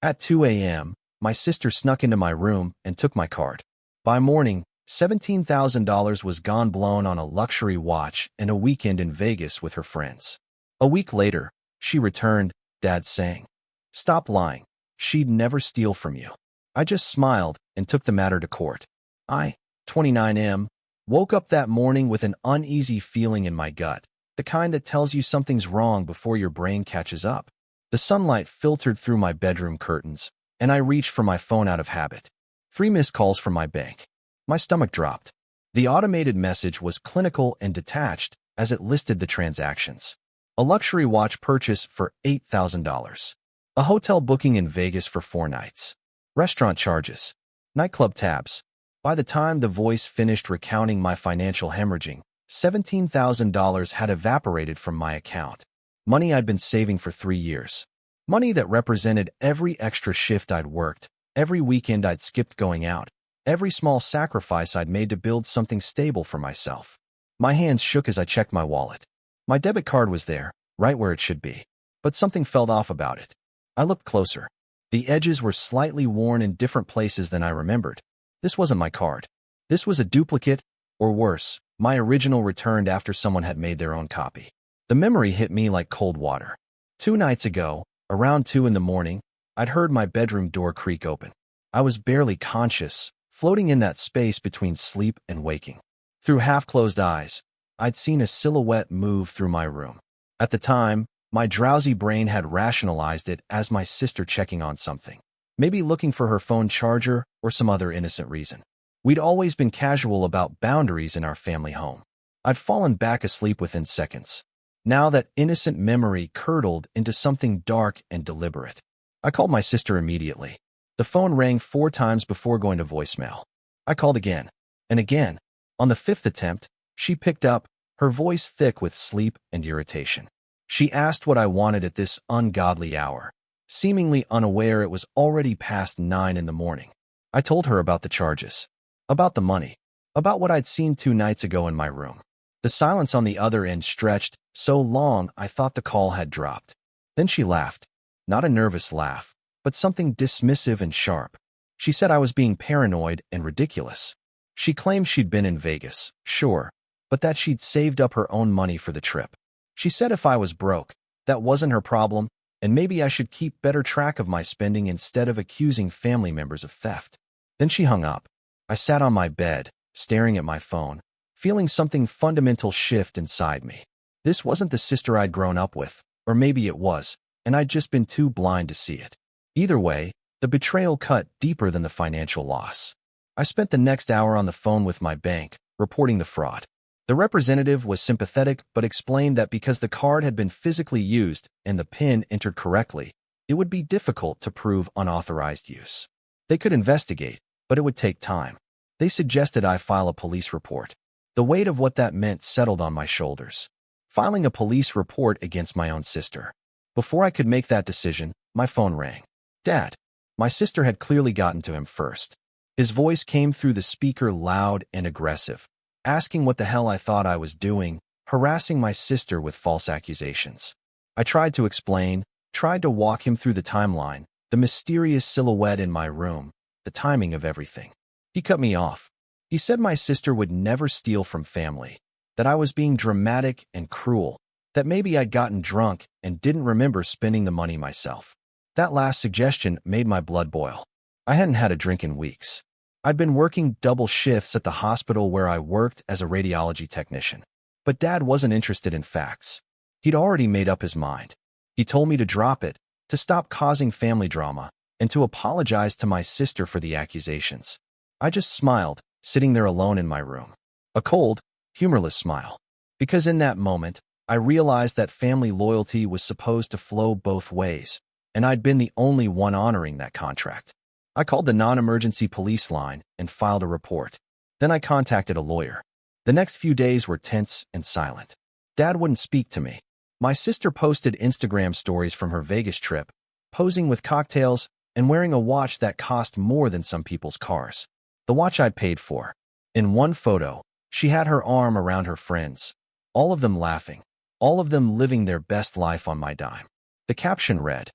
At 2 a.m., my sister snuck into my room and took my card. By morning, $17,000 was gone, blown on a luxury watch and a weekend in Vegas with her friends. A week later, she returned, Dad saying, "Stop lying. She'd never steal from you." I just smiled and took the matter to court. I, 29M, woke up that morning with an uneasy feeling in my gut, the kind that tells you something's wrong before your brain catches up. The sunlight filtered through my bedroom curtains, and I reached for my phone out of habit. 3 missed calls from my bank. My stomach dropped. The automated message was clinical and detached as it listed the transactions. A luxury watch purchase for $8,000. A hotel booking in Vegas for 4 nights. Restaurant charges. Nightclub tabs. By the time the voice finished recounting my financial hemorrhaging, $17,000 had evaporated from my account. Money I'd been saving for 3 years. Money that represented every extra shift I'd worked, every weekend I'd skipped going out, every small sacrifice I'd made to build something stable for myself. My hands shook as I checked my wallet. My debit card was there, right where it should be. But something felt off about it. I looked closer. The edges were slightly worn in different places than I remembered. This wasn't my card. This was a duplicate, or worse, my original returned after someone had made their own copy. The memory hit me like cold water. 2 nights ago, around 2 in the morning, I'd heard my bedroom door creak open. I was barely conscious, floating in that space between sleep and waking. Through half-closed eyes, I'd seen a silhouette move through my room. At the time, my drowsy brain had rationalized it as my sister checking on something. Maybe looking for her phone charger or some other innocent reason. We'd always been casual about boundaries in our family home. I'd fallen back asleep within seconds. Now that innocent memory curdled into something dark and deliberate. I called my sister immediately. The phone rang 4 times before going to voicemail. I called again and again. On the 5th attempt, she picked up, her voice thick with sleep and irritation. She asked what I wanted at this ungodly hour, seemingly unaware it was already past 9 in the morning. I told her about the charges, about the money, about what I'd seen 2 nights ago in my room. The silence on the other end stretched so long I thought the call had dropped. Then she laughed. Not a nervous laugh, but something dismissive and sharp. She said I was being paranoid and ridiculous. She claimed she'd been in Vegas, sure, but that she'd saved up her own money for the trip. She said if I was broke, that wasn't her problem, and maybe I should keep better track of my spending instead of accusing family members of theft. Then she hung up. I sat on my bed, staring at my phone, feeling something fundamental shift inside me. This wasn't the sister I'd grown up with, or maybe it was, and I'd just been too blind to see it. Either way, the betrayal cut deeper than the financial loss. I spent the next hour on the phone with my bank, reporting the fraud. The representative was sympathetic but explained that because the card had been physically used and the PIN entered correctly, it would be difficult to prove unauthorized use. They could investigate, but it would take time. They suggested I file a police report. The weight of what that meant settled on my shoulders. Filing a police report against my own sister. Before I could make that decision, my phone rang. Dad. My sister had clearly gotten to him first. His voice came through the speaker loud and aggressive, asking what the hell I thought I was doing, harassing my sister with false accusations. I tried to explain, tried to walk him through the timeline, the mysterious silhouette in my room, the timing of everything. He cut me off. He said my sister would never steal from family, that I was being dramatic and cruel, that maybe I'd gotten drunk and didn't remember spending the money myself. That last suggestion made my blood boil. I hadn't had a drink in weeks. I'd been working double shifts at the hospital where I worked as a radiology technician. But Dad wasn't interested in facts. He'd already made up his mind. He told me to drop it, to stop causing family drama, and to apologize to my sister for the accusations. I just smiled, sitting there alone in my room. A cold, humorless smile. Because in that moment, I realized that family loyalty was supposed to flow both ways, and I'd been the only one honoring that contract. I called the non-emergency police line and filed a report. Then I contacted a lawyer. The next few days were tense and silent. Dad wouldn't speak to me. My sister posted Instagram stories from her Vegas trip, posing with cocktails and wearing a watch that cost more than some people's cars. The watch I'd paid for. In one photo, she had her arm around her friends, all of them laughing, all of them living their best life on my dime. The caption read,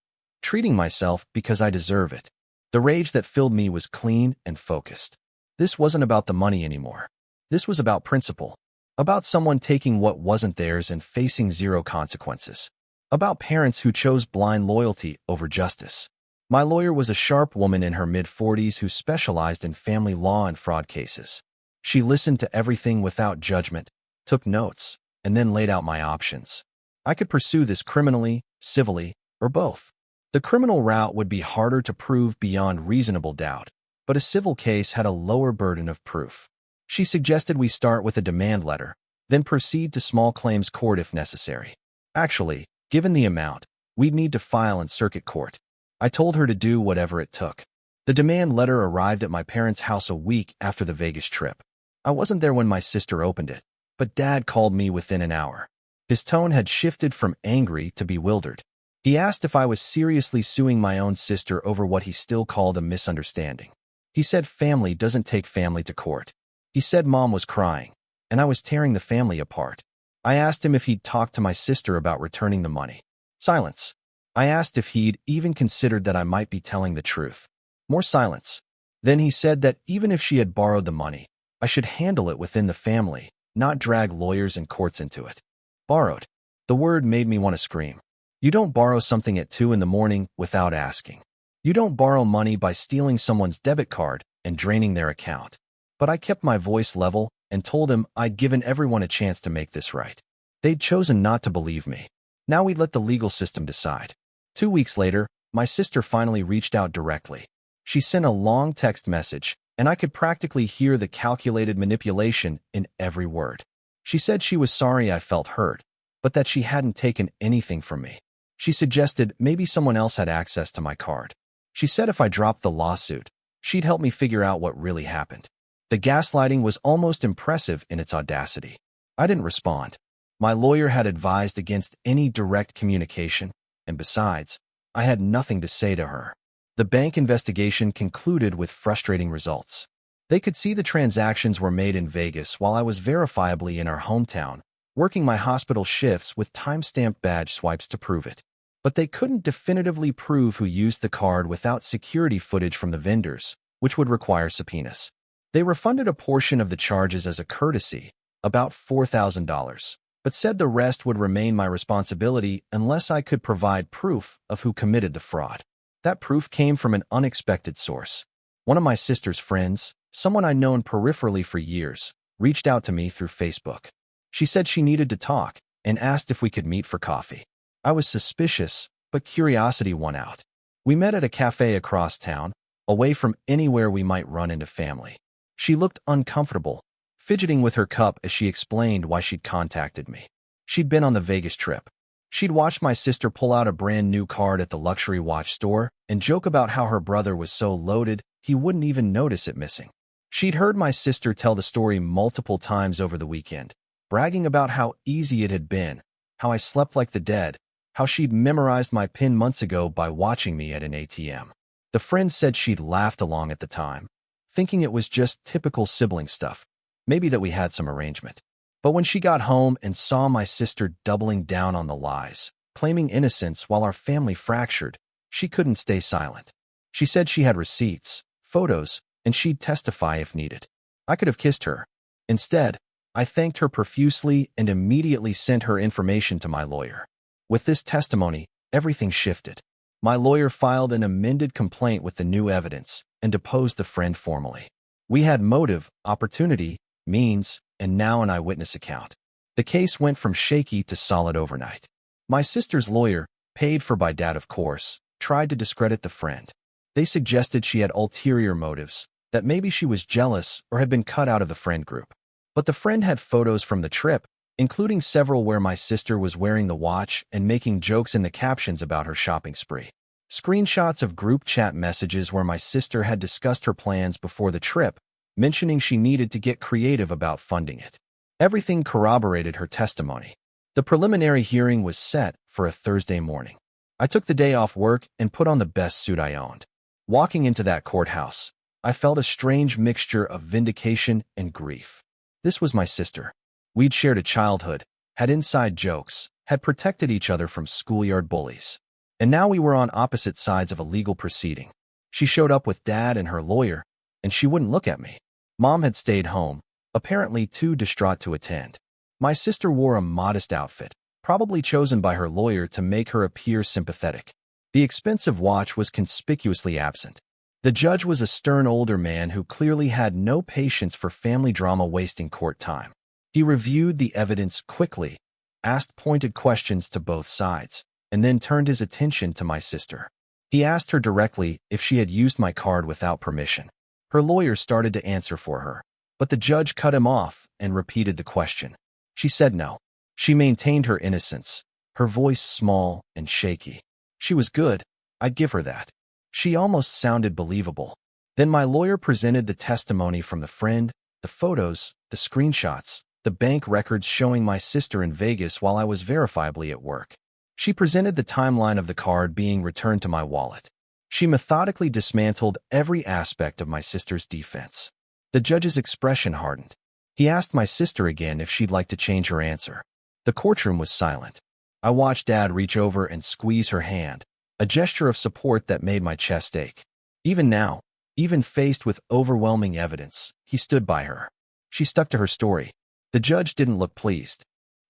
treating myself because I deserve it. The rage that filled me was clean and focused. This wasn't about the money anymore. This was about principle. About someone taking what wasn't theirs and facing zero consequences. About parents who chose blind loyalty over justice. My lawyer was a sharp woman in her mid-40s who specialized in family law and fraud cases. She listened to everything without judgment, took notes, and then laid out my options. I could pursue this criminally, civilly, or both. The criminal route would be harder to prove beyond reasonable doubt, but a civil case had a lower burden of proof. She suggested we start with a demand letter, then proceed to small claims court if necessary. Actually, given the amount, we'd need to file in circuit court. I told her to do whatever it took. The demand letter arrived at my parents' house a week after the Vegas trip. I wasn't there when my sister opened it, but Dad called me within an hour. His tone had shifted from angry to bewildered. He asked if I was seriously suing my own sister over what he still called a misunderstanding. He said family doesn't take family to court. He said Mom was crying, and I was tearing the family apart. I asked him if he'd talked to my sister about returning the money. Silence. I asked if he'd even considered that I might be telling the truth. More silence. Then he said that even if she had borrowed the money, I should handle it within the family, not drag lawyers and courts into it. Borrowed. The word made me want to scream. You don't borrow something at 2 in the morning without asking. You don't borrow money by stealing someone's debit card and draining their account. But I kept my voice level and told him I'd given everyone a chance to make this right. They'd chosen not to believe me. Now we'd let the legal system decide. 2 weeks later, my sister finally reached out directly. She sent a long text message, and I could practically hear the calculated manipulation in every word. She said she was sorry I felt hurt, but that she hadn't taken anything from me. She suggested maybe someone else had access to my card. She said if I dropped the lawsuit, she'd help me figure out what really happened. The gaslighting was almost impressive in its audacity. I didn't respond. My lawyer had advised against any direct communication, and besides, I had nothing to say to her. The bank investigation concluded with frustrating results. They could see the transactions were made in Vegas while I was verifiably in our hometown, working my hospital shifts with timestamp badge swipes to prove it. But they couldn't definitively prove who used the card without security footage from the vendors, which would require subpoenas. They refunded a portion of the charges as a courtesy, about $4,000, but said the rest would remain my responsibility unless I could provide proof of who committed the fraud. That proof came from an unexpected source. One of my sister's friends, someone I'd known peripherally for years, reached out to me through Facebook. She said she needed to talk and asked if we could meet for coffee. I was suspicious, but curiosity won out. We met at a cafe across town, away from anywhere we might run into family. She looked uncomfortable, fidgeting with her cup as she explained why she'd contacted me. She'd been on the Vegas trip. She'd watched my sister pull out a brand new card at the luxury watch store and joke about how her brother was so loaded he wouldn't even notice it missing. She'd heard my sister tell the story multiple times over the weekend, bragging about how easy it had been, how I slept like the dead, how she'd memorized my PIN months ago by watching me at an ATM. The friend said she'd laughed along at the time, thinking it was just typical sibling stuff, maybe that we had some arrangement. But when she got home and saw my sister doubling down on the lies, claiming innocence while our family fractured, she couldn't stay silent. She said she had receipts, photos, and she'd testify if needed. I could have kissed her. Instead, I thanked her profusely and immediately sent her information to my lawyer. With this testimony, everything shifted. My lawyer filed an amended complaint with the new evidence and deposed the friend formally. We had motive, opportunity, means, and now an eyewitness account. The case went from shaky to solid overnight. My sister's lawyer, paid for by Dad of course, tried to discredit the friend. They suggested she had ulterior motives, that maybe she was jealous or had been cut out of the friend group. But the friend had photos from the trip, including several where my sister was wearing the watch and making jokes in the captions about her shopping spree. Screenshots of group chat messages where my sister had discussed her plans before the trip, mentioning she needed to get creative about funding it. Everything corroborated her testimony. The preliminary hearing was set for a Thursday morning. I took the day off work and put on the best suit I owned. Walking into that courthouse, I felt a strange mixture of vindication and grief. This was my sister. We'd shared a childhood, had inside jokes, had protected each other from schoolyard bullies. And now we were on opposite sides of a legal proceeding. She showed up with Dad and her lawyer, and she wouldn't look at me. Mom had stayed home, apparently too distraught to attend. My sister wore a modest outfit, probably chosen by her lawyer to make her appear sympathetic. The expensive watch was conspicuously absent. The judge was a stern older man who clearly had no patience for family drama wasting court time. He reviewed the evidence quickly, asked pointed questions to both sides, and then turned his attention to my sister. He asked her directly if she had used my card without permission. Her lawyer started to answer for her, but the judge cut him off and repeated the question. She said no. She maintained her innocence, her voice small and shaky. She was good, I'd give her that. She almost sounded believable. Then my lawyer presented the testimony from the friend, the photos, the screenshots, the bank records showing my sister in Vegas while I was verifiably at work. She presented the timeline of the card being returned to my wallet. She methodically dismantled every aspect of my sister's defense. The judge's expression hardened. He asked my sister again if she'd like to change her answer. The courtroom was silent. I watched Dad reach over and squeeze her hand, a gesture of support that made my chest ache. Even now, even faced with overwhelming evidence, he stood by her. She stuck to her story. The judge didn't look pleased.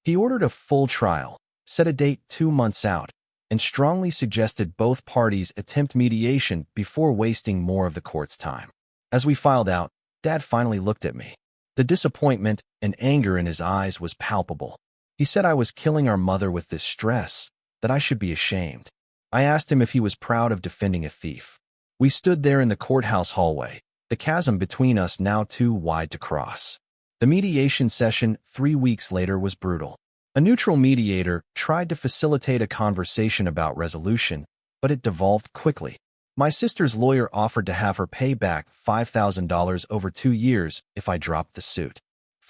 He ordered a full trial, set a date 2 months out, and strongly suggested both parties attempt mediation before wasting more of the court's time. As we filed out, Dad finally looked at me. The disappointment and anger in his eyes was palpable. He said I was killing our mother with this stress, that I should be ashamed. I asked him if he was proud of defending a thief. We stood there in the courthouse hallway, the chasm between us now too wide to cross. The mediation session 3 weeks later was brutal. A neutral mediator tried to facilitate a conversation about resolution, but it devolved quickly. My sister's lawyer offered to have her pay back $5,000 over 2 years if I dropped the suit.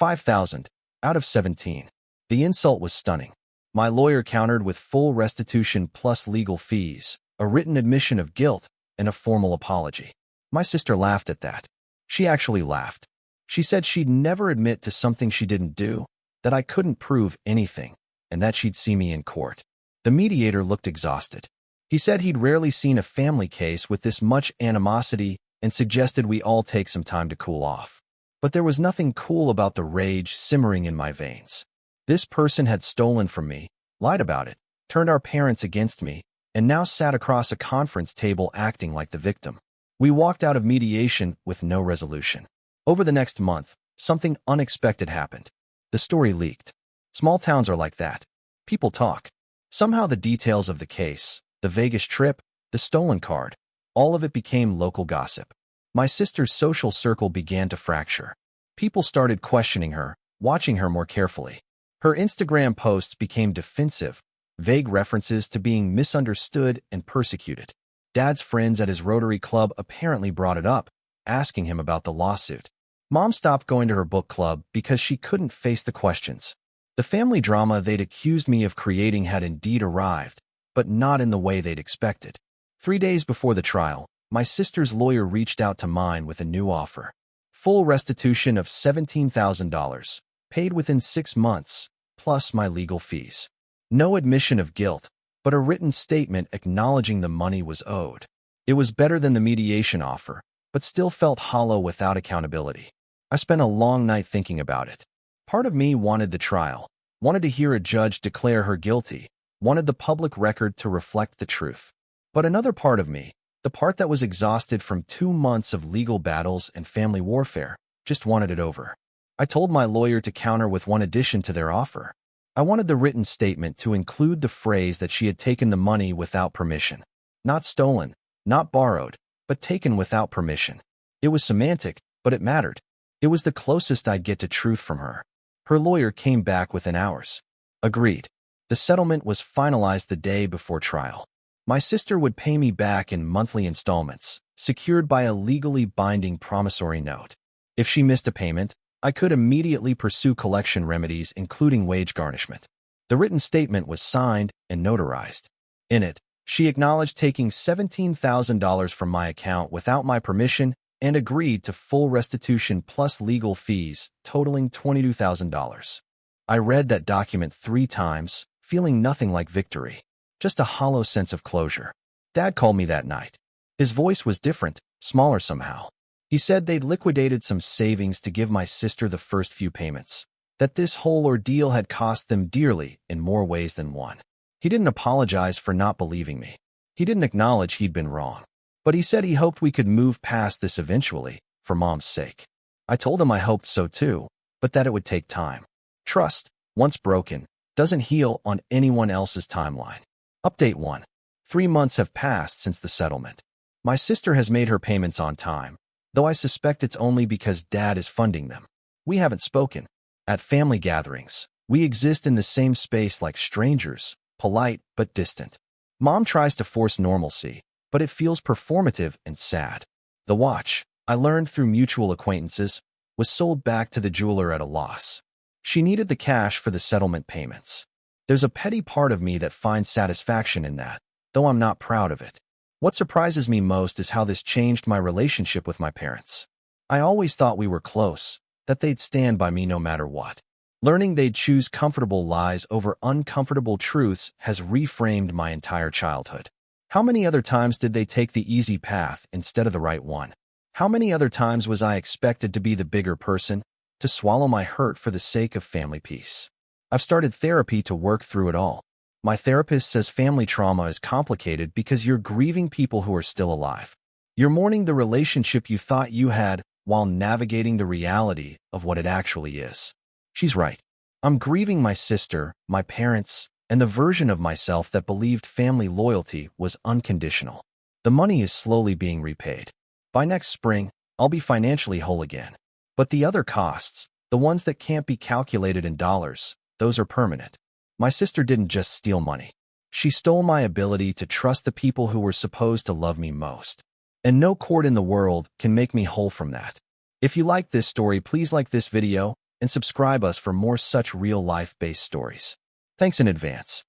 $5,000 out of 17. The insult was stunning. My lawyer countered with full restitution plus legal fees, a written admission of guilt, and a formal apology. My sister laughed at that. She actually laughed. She said she'd never admit to something she didn't do, that I couldn't prove anything, and that she'd see me in court. The mediator looked exhausted. He said he'd rarely seen a family case with this much animosity and suggested we all take some time to cool off. But there was nothing cool about the rage simmering in my veins. This person had stolen from me, lied about it, turned our parents against me, and now sat across a conference table acting like the victim. We walked out of mediation with no resolution. Over the next month, something unexpected happened. The story leaked. Small towns are like that. People talk. Somehow the details of the case, the Vegas trip, the stolen card, all of it became local gossip. My sister's social circle began to fracture. People started questioning her, watching her more carefully. Her Instagram posts became defensive, vague references to being misunderstood and persecuted. Dad's friends at his Rotary Club apparently brought it up, asking him about the lawsuit. Mom stopped going to her book club because she couldn't face the questions. The family drama they'd accused me of creating had indeed arrived, but not in the way they'd expected. 3 days before the trial, my sister's lawyer reached out to mine with a new offer. Full restitution of $17,000, paid within 6 months, plus my legal fees. No admission of guilt, but a written statement acknowledging the money was owed. It was better than the mediation offer, but still felt hollow without accountability. I spent a long night thinking about it. Part of me wanted the trial, wanted to hear a judge declare her guilty, wanted the public record to reflect the truth. But another part of me, the part that was exhausted from 2 months of legal battles and family warfare, just wanted it over. I told my lawyer to counter with one addition to their offer. I wanted the written statement to include the phrase that she had taken the money without permission. Not stolen, not borrowed, but taken without permission. It was semantic, but it mattered. It was the closest I'd get to truth from her. Her lawyer came back within hours. Agreed. The settlement was finalized the day before trial. My sister would pay me back in monthly installments, secured by a legally binding promissory note. If she missed a payment, I could immediately pursue collection remedies, including wage garnishment. The written statement was signed and notarized. In it, she acknowledged taking $17,000 from my account without my permission and agreed to full restitution plus legal fees, totaling $22,000. I read that document 3 times, feeling nothing like victory. just a hollow sense of closure. Dad called me that night. His voice was different, smaller somehow. He said they'd liquidated some savings to give my sister the first few payments, that this whole ordeal had cost them dearly in more ways than one. He didn't apologize for not believing me. He didn't acknowledge he'd been wrong. But he said he hoped we could move past this eventually, for Mom's sake. I told him I hoped so too, but that it would take time. Trust, once broken, doesn't heal on anyone else's timeline. Update 1. 3 months have passed since the settlement. My sister has made her payments on time, though I suspect it's only because Dad is funding them. We haven't spoken. At family gatherings, we exist in the same space like strangers, polite but distant. Mom tries to force normalcy, but it feels performative and sad. The watch, I learned through mutual acquaintances, was sold back to the jeweler at a loss. She needed the cash for the settlement payments. There's a petty part of me that finds satisfaction in that, though I'm not proud of it. What surprises me most is how this changed my relationship with my parents. I always thought we were close, that they'd stand by me no matter what. Learning they'd choose comfortable lies over uncomfortable truths has reframed my entire childhood. How many other times did they take the easy path instead of the right one? How many other times was I expected to be the bigger person, to swallow my hurt for the sake of family peace? I've started therapy to work through it all. My therapist says family trauma is complicated because you're grieving people who are still alive. You're mourning the relationship you thought you had while navigating the reality of what it actually is. She's right. I'm grieving my sister, my parents, and the version of myself that believed family loyalty was unconditional. The money is slowly being repaid. By next spring, I'll be financially whole again. But the other costs, the ones that can't be calculated in dollars, those are permanent. My sister didn't just steal money. She stole my ability to trust the people who were supposed to love me most. And no court in the world can make me whole from that. If you like this story, please like this video and subscribe us for more such real-life-based stories. Thanks in advance.